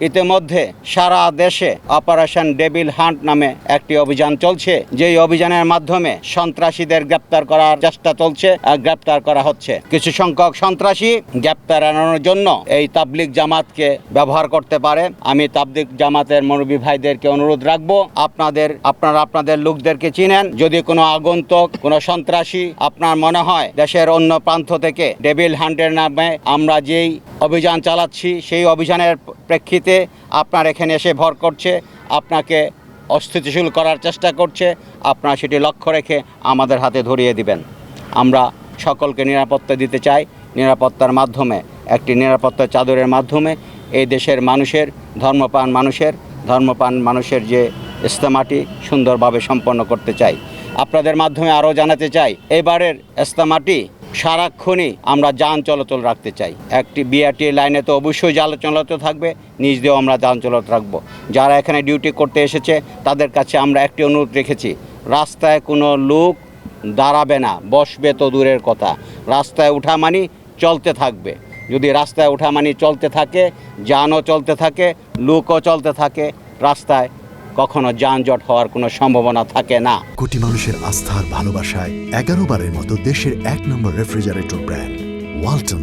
ইতিমধ্যে সারা দেশে operation devil hunt নামে একটি অভিযান চলছে, যেই অভিযানের মাধ্যমে সন্ত্রাসীদের গ্রেপ্তার করার চেষ্টা চলছে আর গ্রেপ্তার করা হচ্ছে। কিছু সংখ্যক সন্ত্রাসী গ্রেপ্তার এড়ানোর জন্য এই তাবলিগ জামাতকে ব্যবহার করতে পারে। আমি তাবলিগ জামাতের মুরব্বী ভাইদেরকে অনুরোধ রাখবো, আপনারা আপনাদের লোকদেরকে চিনেন। যদি কোনো আগন্তুক কোনো সন্ত্রাসী আপনার মনে হয় দেশের অন্য প্রান্ত থেকে ডেভিল হান্টের নামে আমরা যেই অভিযান চালাচ্ছি সেই অভিযানের প্রেক্ষিতে আপনার এখানে এসে ভর করছে, আপনাকে অস্থিতিশীল করার চেষ্টা করছে, আপনারা সেটি লক্ষ্য রেখে আমাদের হাতে ধরিয়ে দিবেন। আমরা সকলকে নিরাপত্তা দিতে চাই। নিরাপত্তার মাধ্যমে, একটি নিরাপত্তার চাদরের মাধ্যমে এই দেশের ধর্মপ্রাণ মানুষের যে ইজতেমাটি সুন্দরভাবে সম্পন্ন করতে চাই। আপনাদের মাধ্যমে আরও জানাতে চাই, এবারের ইজতেমাটি সারাক্ষণই আমরা যান চলাচল রাখতে চাই। একটি বিআরটি লাইনে তো অবশ্যই যান চলাচল থাকবে, নিজ দিয়েও আমরা যান চলাচল রাখবো। যারা এখানে ডিউটি করতে এসেছে তাদের কাছে আমরা একটি অনুরোধ রেখেছি, রাস্তায় কোনো লোক দাঁড়াবে না, বসবে তো দূরের কথা। রাস্তায় ওঠা মানি চলতে থাকবে। যদি রাস্তায় ওঠা মানি চলতে থাকে, যানও চলতে থাকে, লোকও চলতে থাকে, রাস্তায় কখনো যানজট হওয়ার কোনো সম্ভাবনা থাকে না। কোটি মানুষের আস্থার ভালোবাসায় 11 বারের মতো দেশের 1 নম্বর রেফ্রিজারেটর ব্র্যান্ড ওয়ালটন।